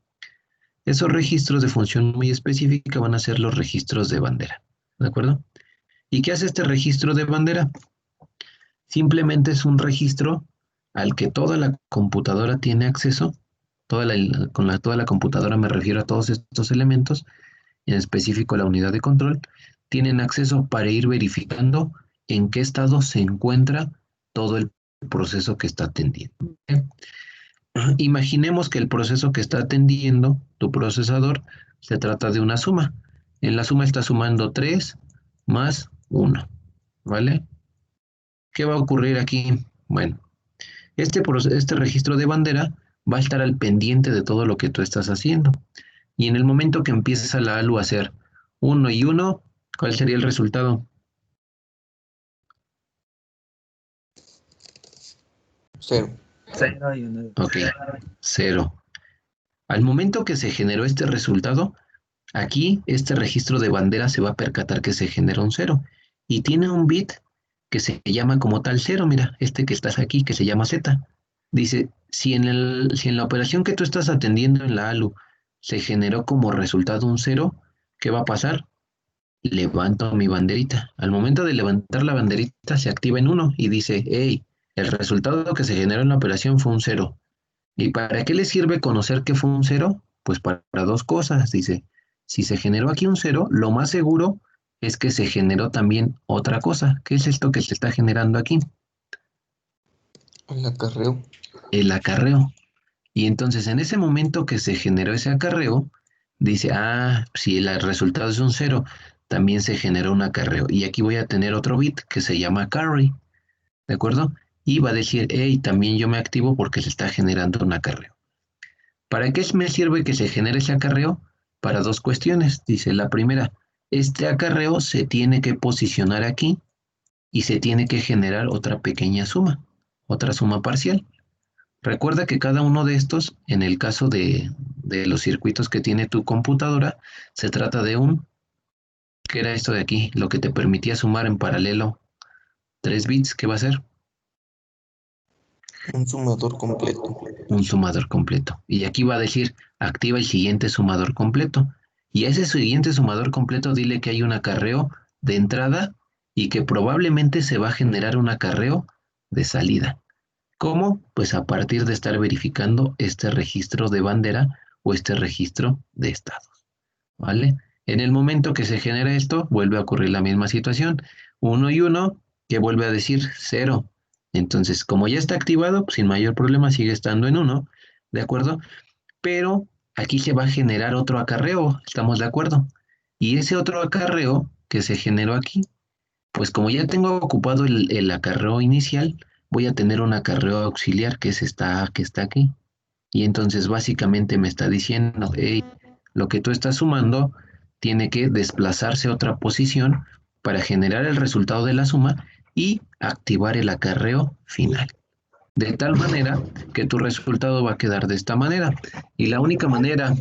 Esos registros de función muy específica van a ser los registros de bandera, ¿de acuerdo? ¿Y qué hace este registro de bandera? Simplemente es un registro al que toda la computadora tiene acceso. Toda la computadora me refiero a todos estos elementos, en específico la unidad de control, tienen acceso para ir verificando en qué estado se encuentra todo el proceso que está atendiendo. ¿Okay? Imaginemos que el proceso que está atendiendo tu procesador se trata de una suma. En la suma está sumando 3 más 1, ¿vale? ¿Qué va a ocurrir aquí? Bueno, este registro de bandera va a estar al pendiente de todo lo que tú estás haciendo. Y en el momento que empieza la ALU a hacer 1 y 1, ¿cuál sería el resultado? 0. 0 y 1. Ok, 0. Al momento que se generó este resultado, aquí este registro de bandera se va a percatar que se genera un 0 y tiene un bit que se llama como tal 0, mira, este que estás aquí que se llama Z. Dice, si en la operación que tú estás atendiendo en la ALU se generó como resultado un 0, ¿qué va a pasar? Levanto mi banderita. Al momento de levantar la banderita se activa en 1 y dice, hey, el resultado que se generó en la operación fue un 0. ¿Y para qué le sirve conocer que fue un 0? Pues para dos cosas, dice. Si se generó aquí un 0, lo más seguro es que se generó también otra cosa. ¿Qué es esto que se está generando aquí? El acarreo. El acarreo. Y entonces en ese momento que se generó ese acarreo, dice, si el resultado es un 0, también se generó un acarreo. Y aquí voy a tener otro bit que se llama carry, ¿de acuerdo? Y va a decir, hey, también yo me activo porque se está generando un acarreo. ¿Para qué me sirve que se genere ese acarreo? Para dos cuestiones. Dice la primera, este acarreo se tiene que posicionar aquí y se tiene que generar otra pequeña suma, otra suma parcial. Recuerda que cada uno de estos, en el caso de los circuitos que tiene tu computadora, se trata de ¿qué era esto de aquí? Lo que te permitía sumar en paralelo 3 bits, ¿qué va a ser? Un sumador completo. Un sumador completo. Y aquí va a decir, activa el siguiente sumador completo. Y a ese siguiente sumador completo dile que hay un acarreo de entrada y que probablemente se va a generar un acarreo de salida. ¿Cómo? Pues a partir de estar verificando este registro de bandera o este registro de estados. ¿Vale? En el momento que se genera esto, vuelve a ocurrir la misma situación. 1 y 1, que vuelve a decir 0. Entonces, como ya está activado, pues sin mayor problema sigue estando en 1, ¿de acuerdo? Pero aquí se va a generar otro acarreo, ¿estamos de acuerdo? Y ese otro acarreo que se generó aquí, pues como ya tengo ocupado el acarreo inicial, voy a tener un acarreo auxiliar que que está aquí. Y entonces básicamente me está diciendo, hey, lo que tú estás sumando tiene que desplazarse a otra posición para generar el resultado de la suma y activar el acarreo final. De tal manera que tu resultado va a quedar de esta manera. Y la única manera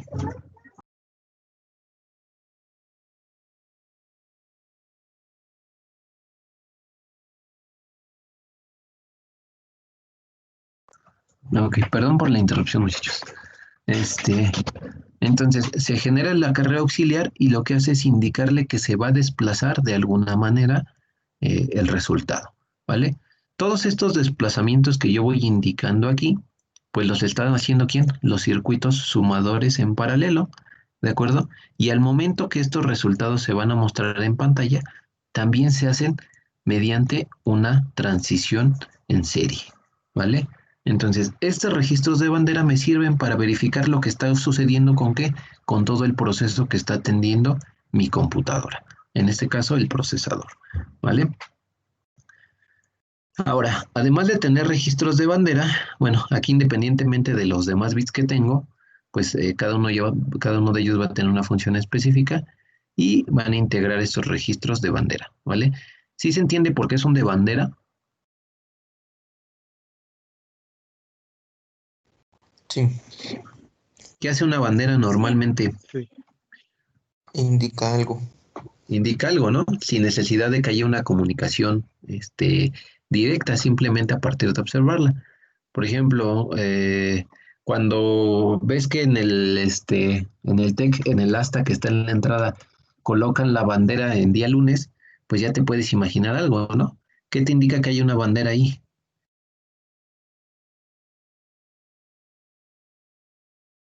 Ok, perdón por la interrupción, muchachos. Entonces, se genera el acarreo auxiliar y lo que hace es indicarle que se va a desplazar de alguna manera el resultado, ¿vale? Todos estos desplazamientos que yo voy indicando aquí, pues los están haciendo ¿quién? Los circuitos sumadores en paralelo, ¿de acuerdo? Y al momento que estos resultados se van a mostrar en pantalla, también se hacen mediante una transición en serie, ¿vale? Entonces, estos registros de bandera me sirven para verificar lo que está sucediendo con qué, con todo el proceso que está atendiendo mi computadora. En este caso, el procesador, ¿vale? Ahora, además de tener registros de bandera, bueno, aquí independientemente de los demás bits que tengo, pues cada uno de ellos va a tener una función específica y van a integrar estos registros de bandera, ¿vale? ¿Sí se entiende por qué son de bandera? Sí, ¿Qué hace una bandera normalmente? Sí. indica algo. Indica algo, ¿no? Sin necesidad de que haya una comunicación directa, simplemente a partir de observarla. Por ejemplo, cuando ves que en el TEC, en el asta que está en la entrada, colocan la bandera en día lunes, pues ya te puedes imaginar algo, ¿no? ¿Qué te indica que hay una bandera ahí?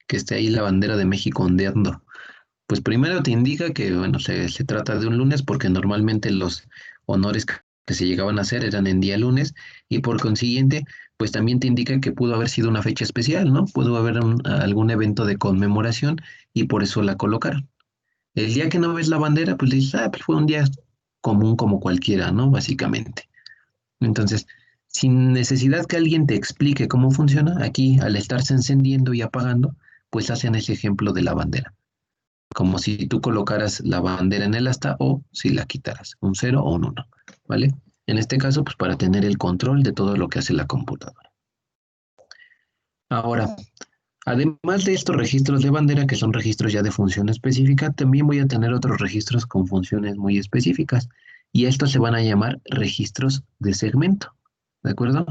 Que esté ahí la bandera de México ondeando. Pues primero te indica que, bueno, se trata de un lunes porque normalmente los honores que se llegaban a hacer eran en día lunes y por consiguiente, pues también te indica que pudo haber sido una fecha especial, ¿no? Pudo haber algún evento de conmemoración y por eso la colocaron. El día que no ves la bandera, pues le dices, pues fue un día común como cualquiera, ¿no? Básicamente. Entonces, sin necesidad que alguien te explique cómo funciona, aquí al estarse encendiendo y apagando, pues hacen ese ejemplo de la bandera como si tú colocaras la bandera en el asta o si la quitaras, un 0 o un 1, ¿vale? En este caso, pues para tener el control de todo lo que hace la computadora. Ahora, además de estos registros de bandera, que son registros ya de función específica, también voy a tener otros registros con funciones muy específicas y estos se van a llamar registros de segmento, ¿de acuerdo?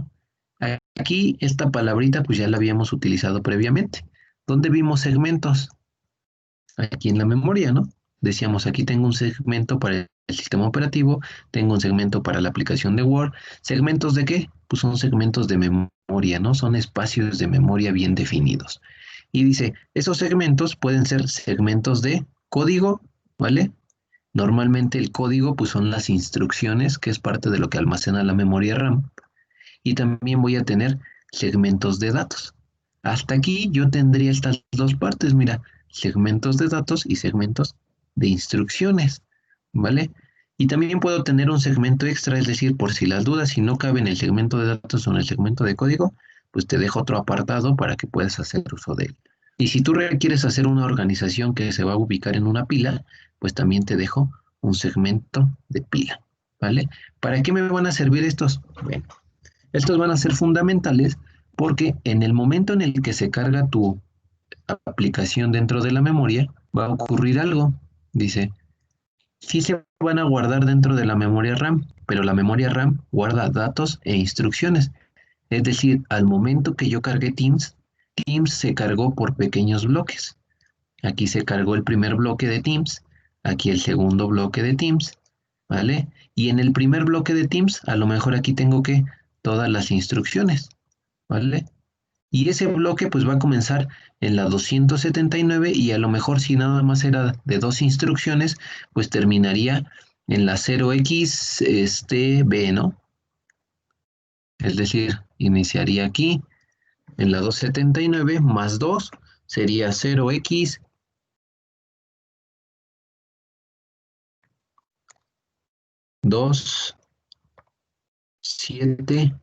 Aquí esta palabrita pues ya la habíamos utilizado previamente. ¿Dónde vimos segmentos? Aquí en la memoria, ¿no? Decíamos, aquí tengo un segmento para el sistema operativo, tengo un segmento para la aplicación de Word. ¿Segmentos de qué? Pues son segmentos de memoria, ¿no? Son espacios de memoria bien definidos. Y dice, esos segmentos pueden ser segmentos de código, ¿vale? Normalmente el código pues son las instrucciones, que es parte de lo que almacena la memoria RAM. Y también voy a tener segmentos de datos. Hasta aquí yo tendría estas dos partes, mira, segmentos de datos y segmentos de instrucciones, ¿vale? Y también puedo tener un segmento extra, es decir, por si las dudas, si no cabe en el segmento de datos o en el segmento de código, pues te dejo otro apartado para que puedas hacer uso de él. Y si tú requieres hacer una organización que se va a ubicar en una pila, pues también te dejo un segmento de pila, ¿vale? ¿Para qué me van a servir estos? Bueno, estos van a ser fundamentales porque en el momento en el que se carga tu aplicación dentro de la memoria, va a ocurrir algo. Dice, sí se van a guardar dentro de la memoria RAM, pero la memoria RAM guarda datos e instrucciones. Es decir, al momento que yo cargué Teams, Teams se cargó por pequeños bloques. Aquí se cargó el primer bloque de Teams, aquí el segundo bloque de Teams, ¿vale? Y en el primer bloque de Teams, a lo mejor aquí tengo que todas las instrucciones, ¿vale? Y ese bloque pues va a comenzar en la 279 y a lo mejor si nada más era de dos instrucciones, pues terminaría en la 0x B, ¿no? Es decir, iniciaría aquí en la 279 más 2 sería 0x 2, 7,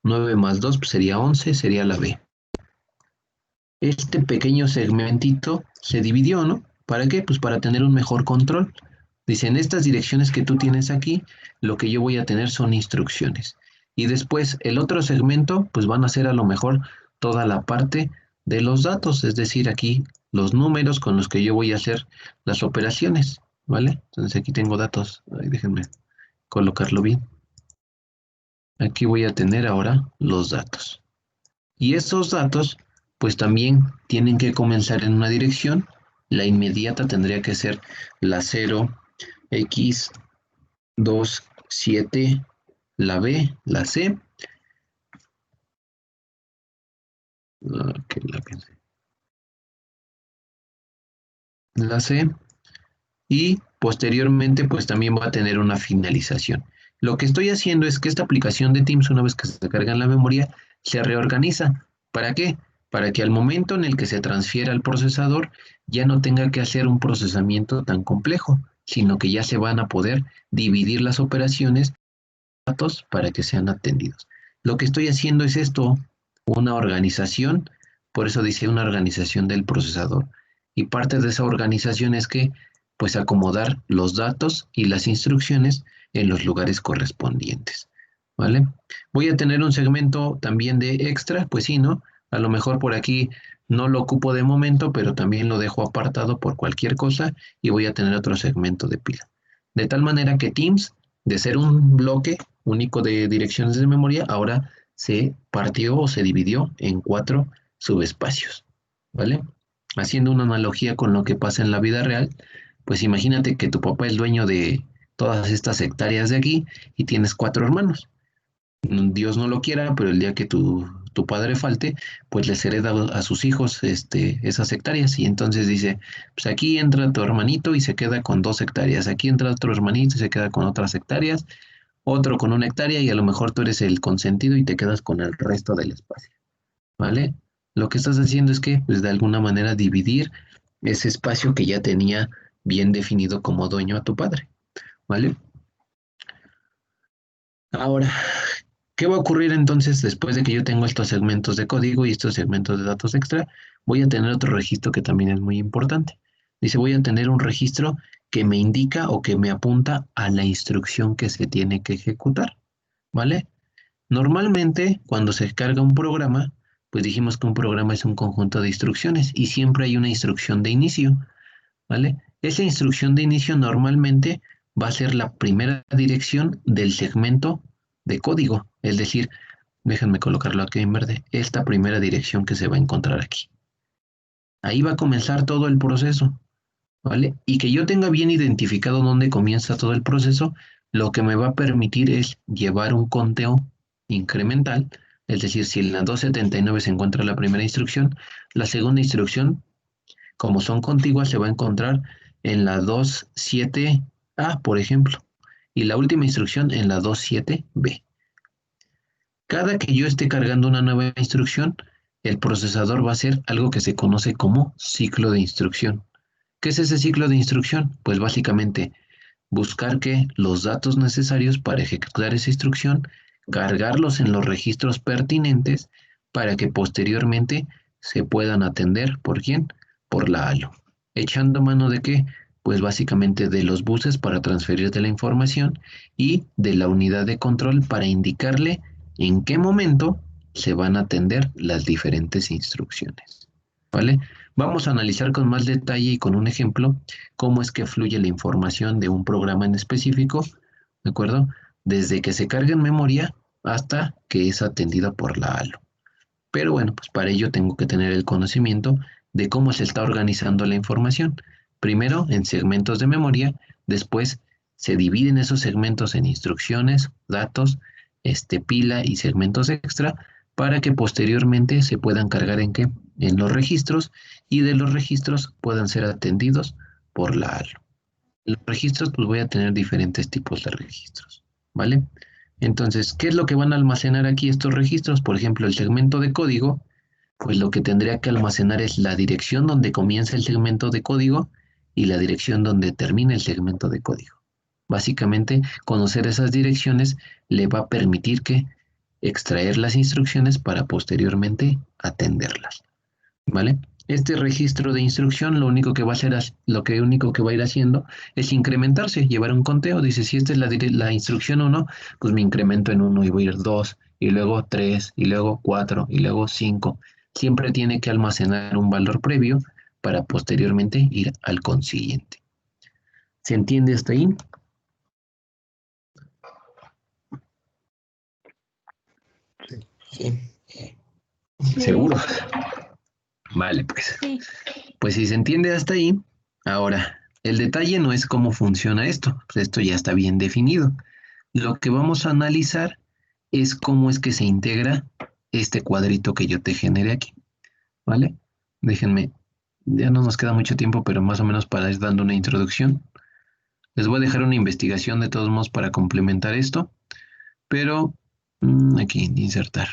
9 más 2 pues sería 11, sería la B. Este pequeño segmentito se dividió, ¿no? ¿Para qué? Pues para tener un mejor control. Dice, en estas direcciones que tú tienes aquí, lo que yo voy a tener son instrucciones. Y después el otro segmento, pues van a ser a lo mejor toda la parte de los datos, es decir, aquí los números con los que yo voy a hacer las operaciones, ¿vale? Entonces aquí tengo datos, ay, déjenme colocarlo bien. Aquí voy a tener ahora los datos. Y esos datos, pues también tienen que comenzar en una dirección. La inmediata tendría que ser la 0x 2, 7, la B, la C. La C. Y posteriormente, pues también va a tener una finalización. Lo que estoy haciendo es que esta aplicación de Teams, una vez que se carga en la memoria, se reorganiza. ¿Para qué? Para que al momento en el que se transfiera al procesador ya no tenga que hacer un procesamiento tan complejo, sino que ya se van a poder dividir las operaciones datos para que sean atendidos. Lo que estoy haciendo es esto, una organización, por eso dice una organización del procesador. Y parte de esa organización es que, pues, acomodar los datos y las instrucciones en los lugares correspondientes, ¿vale? Voy a tener un segmento también de extra, pues sí, ¿no? A lo mejor por aquí no lo ocupo de momento, pero también lo dejo apartado por cualquier cosa y voy a tener otro segmento de pila. De tal manera que Teams, de ser un bloque único de direcciones de memoria, ahora se partió o se dividió en 4 subespacios, ¿vale? Haciendo una analogía con lo que pasa en la vida real, pues imagínate que tu papá es dueño de todas estas hectáreas de aquí y tienes 4 hermanos. Dios no lo quiera, pero el día que tu padre falte, pues les hereda a sus hijos esas hectáreas. Y entonces dice, pues aquí entra tu hermanito y se queda con 2 hectáreas. Aquí entra otro hermanito y se queda con otras hectáreas. Otro con 1 hectárea y a lo mejor tú eres el consentido y te quedas con el resto del espacio. ¿Vale? Lo que estás haciendo es que, pues de alguna manera, dividir ese espacio que ya tenía bien definido como dueño a tu padre. ¿Vale? Ahora, ¿qué va a ocurrir entonces después de que yo tengo estos segmentos de código y estos segmentos de datos extra? Voy a tener otro registro que también es muy importante. Dice, voy a tener un registro que me indica o que me apunta a la instrucción que se tiene que ejecutar, ¿vale? Normalmente, cuando se carga un programa, pues dijimos que un programa es un conjunto de instrucciones y siempre hay una instrucción de inicio, ¿vale? Esa instrucción de inicio normalmente va a ser la primera dirección del segmento de código, es decir, déjenme colocarlo aquí en verde, esta primera dirección que se va a encontrar aquí. Ahí va a comenzar todo el proceso, ¿vale? Y que yo tenga bien identificado dónde comienza todo el proceso, lo que me va a permitir es llevar un conteo incremental, es decir, si en la 279 se encuentra la primera instrucción, la segunda instrucción, como son contiguas, se va a encontrar en la 27A, por ejemplo, y la última instrucción en la 27B. Cada que yo esté cargando una nueva instrucción, el procesador va a hacer algo que se conoce como ciclo de instrucción. ¿Qué es ese ciclo de instrucción? Pues básicamente buscar que los datos necesarios para ejecutar esa instrucción, cargarlos en los registros pertinentes para que posteriormente se puedan atender. ¿Por quién? Por la ALO. ¿Echando mano de qué? Pues básicamente de los buses para transferirte la información y de la unidad de control para indicarle en qué momento se van a atender las diferentes instrucciones. ¿Vale? Vamos a analizar con más detalle y con un ejemplo cómo es que fluye la información de un programa en específico, ¿de acuerdo? Desde que se carga en memoria hasta que es atendida por la ALO. Pero bueno, pues para ello tengo que tener el conocimiento de cómo se está organizando la información. Primero en segmentos de memoria, después se dividen esos segmentos en instrucciones, datos, pila y segmentos extra para que posteriormente se puedan cargar en qué? En los registros y de los registros puedan ser atendidos por la ALO. En los registros pues voy a tener diferentes tipos de registros, ¿vale? Entonces, ¿qué es lo que van a almacenar aquí estos registros? Por ejemplo, el segmento de código, pues lo que tendría que almacenar es la dirección donde comienza el segmento de código y la dirección donde termina el segmento de código. Básicamente, conocer esas direcciones le va a permitir que extraer las instrucciones para posteriormente atenderlas, ¿vale? Este registro de instrucción lo único que va a hacer, lo que único que va a ir haciendo es incrementarse, llevar un conteo. Dice, si esta es la instrucción 1, pues me incremento en 1 y voy a ir 2, y luego 3, y luego 4, y luego 5. Siempre tiene que almacenar un valor previo para posteriormente ir al consiguiente. ¿Se entiende hasta ahí? Sí. ¿Seguro? Vale, pues. Sí. Pues si se entiende hasta ahí, ahora, el detalle no es cómo funciona esto, pues esto ya está bien definido. Lo que vamos a analizar es cómo es que se integra este cuadrito que yo te generé aquí, ¿vale? Déjenme, ya no nos queda mucho tiempo, pero más o menos para ir dando una introducción. Les voy a dejar una investigación de todos modos para complementar esto, pero aquí, insertar.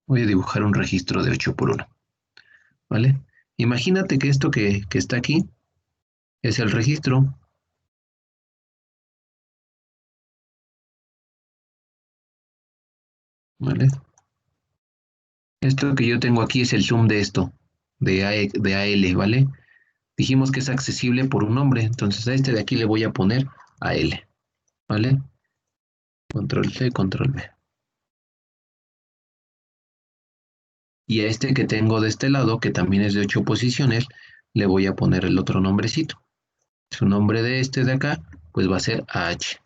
Voy a dibujar un registro de 8 por 1, ¿vale? Imagínate que esto que está aquí es el registro. ¿Vale? Esto que yo tengo aquí es el zoom de esto, de AL, ¿vale? Dijimos que es accesible por un nombre, entonces a este de aquí le voy a poner AL, ¿vale? Control C, control V. Y a este que tengo de este lado, que también es de 8 posiciones, le voy a poner el otro nombrecito. Su nombre de este de acá, pues va a ser AH.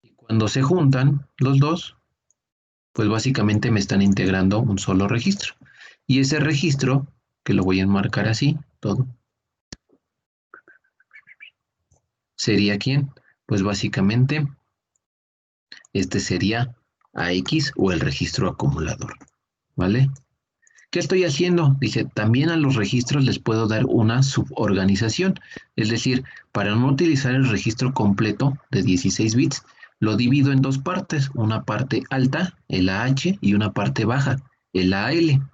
Y cuando se juntan los dos, pues básicamente me están integrando un solo registro. Y ese registro, que lo voy a enmarcar así, todo, ¿sería quién? Pues básicamente este sería AX o el registro acumulador, ¿vale? ¿Qué estoy haciendo? Dice, también a los registros les puedo dar una suborganización, es decir, para no utilizar el registro completo de 16 bits, lo divido en dos partes, una parte alta, el AH, y una parte baja, el AL.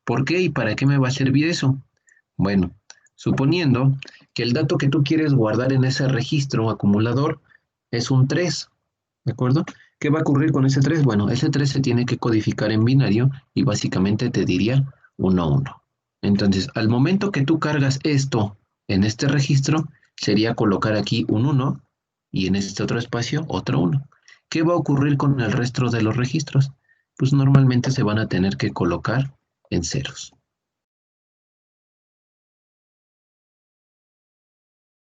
¿Por qué y para qué me va a servir eso? Bueno, suponiendo que el dato que tú quieres guardar en ese registro acumulador es un 3, ¿de acuerdo? ¿Qué va a ocurrir con ese 3? Bueno, ese 3 se tiene que codificar en binario y básicamente te diría 1, 1. Entonces, al momento que tú cargas esto en este registro, sería colocar aquí un 1 y en este otro espacio otro 1. ¿Qué va a ocurrir con el resto de los registros? Pues normalmente se van a tener que colocar en ceros.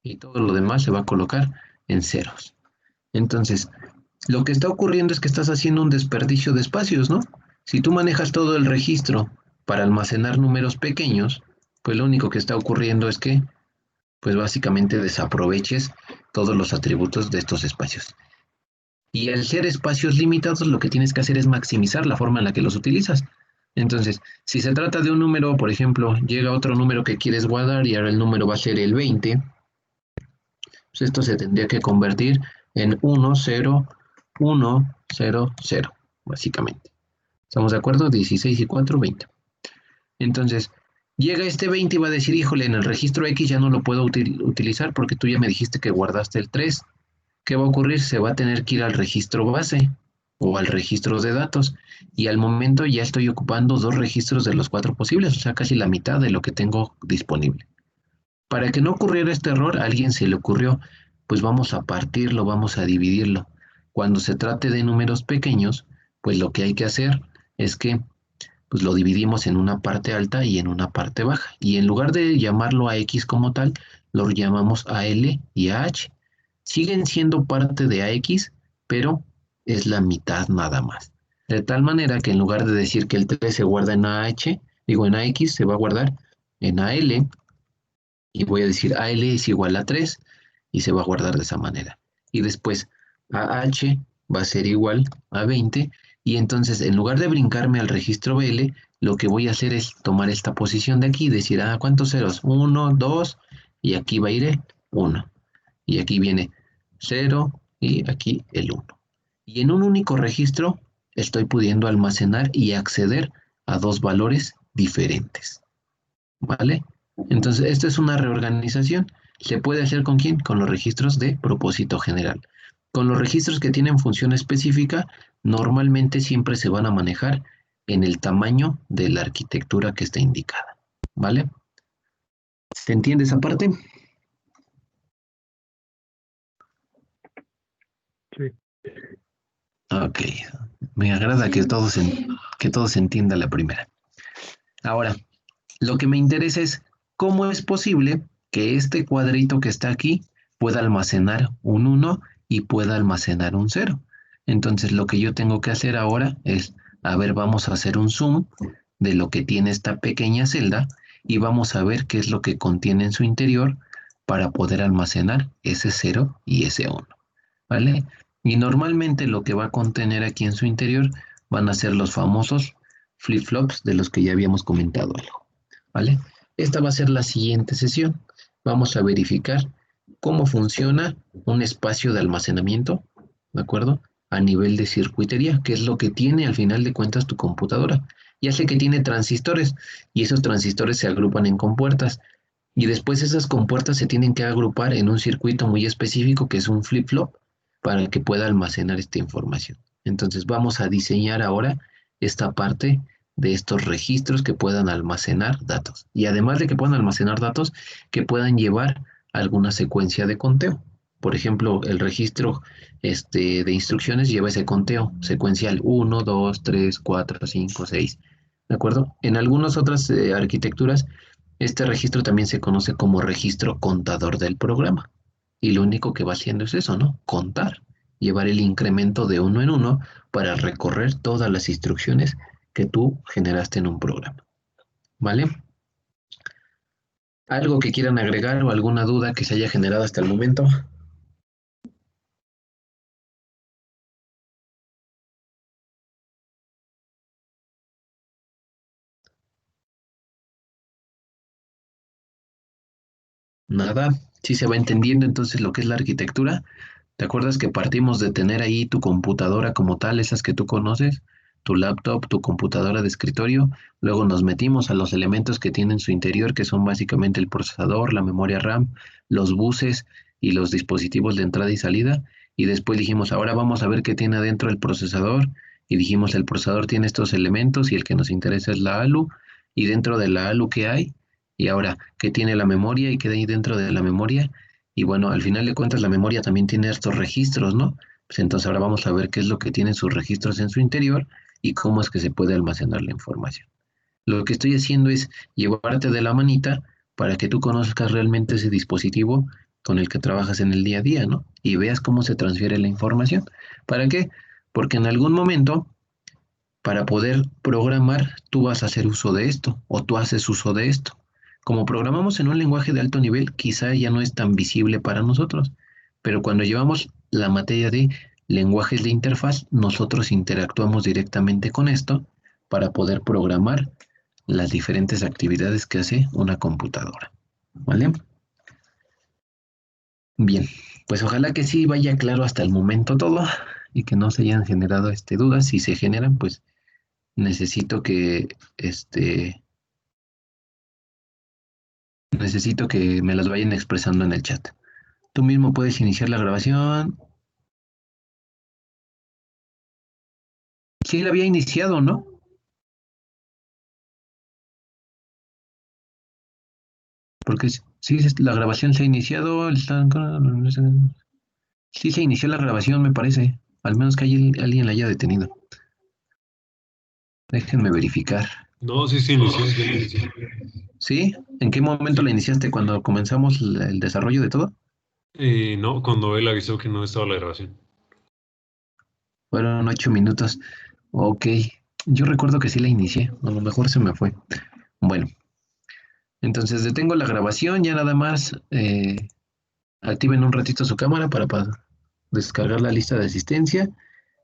Y todo lo demás se va a colocar en ceros. Entonces, lo que está ocurriendo es que estás haciendo un desperdicio de espacios, ¿no? Si tú manejas todo el registro para almacenar números pequeños, pues lo único que está ocurriendo es que, pues básicamente desaproveches todos los atributos de estos espacios. Y al ser espacios limitados, lo que tienes que hacer es maximizar la forma en la que los utilizas. Entonces, si se trata de un número, por ejemplo, llega otro número que quieres guardar y ahora el número va a ser el 20, pues esto se tendría que convertir en 1, 0, 1, 0, 0, básicamente. ¿Estamos de acuerdo? 16 y 4, 20. Entonces, llega este 20 y va a decir, híjole, en el registro X ya no lo puedo utilizar porque tú ya me dijiste que guardaste el 3. ¿Qué va a ocurrir? Se va a tener que ir al registro base o al registro de datos. Y al momento ya estoy ocupando 2 registros de los 4 posibles, o sea, casi la mitad de lo que tengo disponible. Para que no ocurriera este error, a alguien se le ocurrió, pues vamos a partirlo, vamos a dividirlo. Cuando se trate de números pequeños, pues lo que hay que hacer es que pues lo dividimos en una parte alta y en una parte baja. Y en lugar de llamarlo a X como tal, lo llamamos a L y a H. Siguen siendo parte de AX, pero es la mitad nada más. De tal manera que en lugar de decir que el 3 se guarda en AH, digo en AX, se va a guardar en AL. Y voy a decir AL es igual a 3 y se va a guardar de esa manera. Y después AH va a ser igual a 20 y entonces en lugar de brincarme al registro BL, lo que voy a hacer es tomar esta posición de aquí y decir, ¿cuántos ceros? 1, 2 y aquí va a ir el 1. Y aquí viene 0 y aquí el 1. Y en un único registro estoy pudiendo almacenar y acceder a dos valores diferentes. ¿Vale? Entonces, esta es una reorganización. ¿Se puede hacer con quién? Con los registros de propósito general. Con los registros que tienen función específica, normalmente siempre se van a manejar en el tamaño de la arquitectura que está indicada. ¿Vale? ¿Se entiende esa parte? Sí. Ok. Me agrada que todos se entienda la primera. Ahora, lo que me interesa es cómo es posible que este cuadrito que está aquí pueda almacenar un 1 y pueda almacenar un 0. Entonces, lo que yo tengo que hacer ahora es, a ver, vamos a hacer un zoom de lo que tiene esta pequeña celda y vamos a ver qué es lo que contiene en su interior para poder almacenar ese 0 y ese 1. ¿Vale? Y normalmente lo que va a contener aquí en su interior van a ser los famosos flip-flops de los que ya habíamos comentado algo. ¿Vale? Esta va a ser la siguiente sesión. Vamos a verificar cómo funciona un espacio de almacenamiento, ¿de acuerdo? A nivel de circuitería, que es lo que tiene al final de cuentas tu computadora. Ya sé que tiene transistores y esos transistores se agrupan en compuertas y después esas compuertas se tienen que agrupar en un circuito muy específico que es un flip-flop para que pueda almacenar esta información. Entonces vamos a diseñar ahora esta parte de estos registros que puedan almacenar datos. Y además de que puedan almacenar datos, que puedan llevar alguna secuencia de conteo. Por ejemplo, el registro de instrucciones lleva ese conteo secuencial 1, 2, 3, 4, 5, 6. ¿De acuerdo? En algunas otras arquitecturas, este registro también se conoce como registro contador del programa. Y lo único que va haciendo es eso, ¿no? Contar. Llevar el incremento de uno en uno para recorrer todas las instrucciones que tú generaste en un programa. ¿Vale? ¿Algo que quieran agregar o alguna duda que se haya generado hasta el momento? Nada. Sí se va entendiendo entonces lo que es la arquitectura. ¿Te acuerdas que partimos de tener ahí tu computadora como tal, esas que tú conoces, tu laptop, tu computadora de escritorio? Luego nos metimos a los elementos que tienen su interior, que son básicamente el procesador, la memoria RAM, los buses y los dispositivos de entrada y salida. Y después dijimos, ahora vamos a ver qué tiene adentro el procesador. Y dijimos, el procesador tiene estos elementos y el que nos interesa es la ALU. Y dentro de la ALU, ¿qué hay? Y ahora, ¿qué tiene la memoria y qué hay dentro de la memoria? Y bueno, al final de cuentas la memoria también tiene estos registros, ¿no? Pues entonces ahora vamos a ver qué es lo que tienen sus registros en su interior y cómo es que se puede almacenar la información. Lo que estoy haciendo es llevarte de la manita para que tú conozcas realmente ese dispositivo con el que trabajas en el día a día, ¿no? Y veas cómo se transfiere la información. ¿Para qué? Porque en algún momento, para poder programar, tú vas a hacer uso de esto o tú haces uso de esto. Como programamos en un lenguaje de alto nivel, quizá ya no es tan visible para nosotros, pero cuando llevamos la materia de lenguajes de interfaz, nosotros interactuamos directamente con esto para poder programar las diferentes actividades que hace una computadora. ¿Vale? Bien, pues ojalá que sí vaya claro hasta el momento todo y que no se hayan generado dudas. Si se generan, pues necesito que necesito que me las vayan expresando en el chat. Tú mismo puedes iniciar la grabación. Sí, la había iniciado, ¿no? Porque sí, la grabación se ha iniciado. Sí, se inició la grabación, me parece. Al menos que alguien la haya detenido. Déjenme verificar. No, sí se inició, ya la inicié. ¿Sí? ¿En qué momento la iniciaste? ¿Cuando comenzamos el desarrollo de todo? No, cuando él avisó que no estaba la grabación. Fueron 8 minutos. Ok. Yo recuerdo que sí la inicié. A lo mejor se me fue. Bueno. Entonces detengo la grabación. Ya nada más activen un ratito su cámara para descargar la lista de asistencia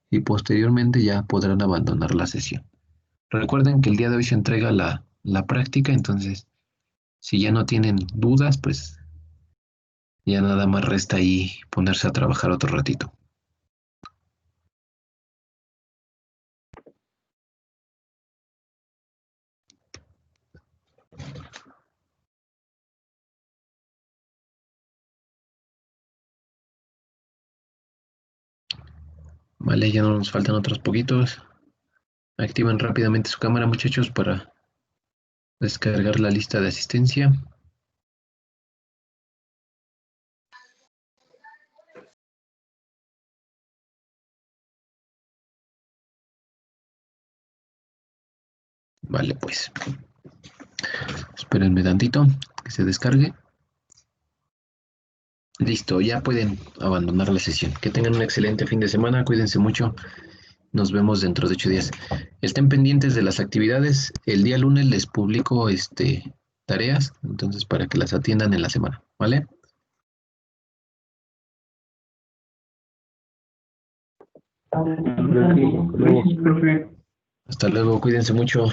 y posteriormente ya podrán abandonar la sesión. Recuerden que el día de hoy se entrega la práctica, entonces si ya no tienen dudas, pues Ya nada más resta ahí ponerse a trabajar otro ratito. Vale, ya no nos faltan otros poquitos. Activen rápidamente su cámara, muchachos, para descargar la lista de asistencia. Vale, pues. Espérenme tantito que se descargue. Listo, ya pueden abandonar la sesión. Que tengan un excelente fin de semana, cuídense mucho. Nos vemos dentro de 8 días. Estén pendientes de las actividades. El día lunes les publico tareas, entonces para que las atiendan en la semana, ¿vale? Luego. Profe. Hasta luego, cuídense mucho.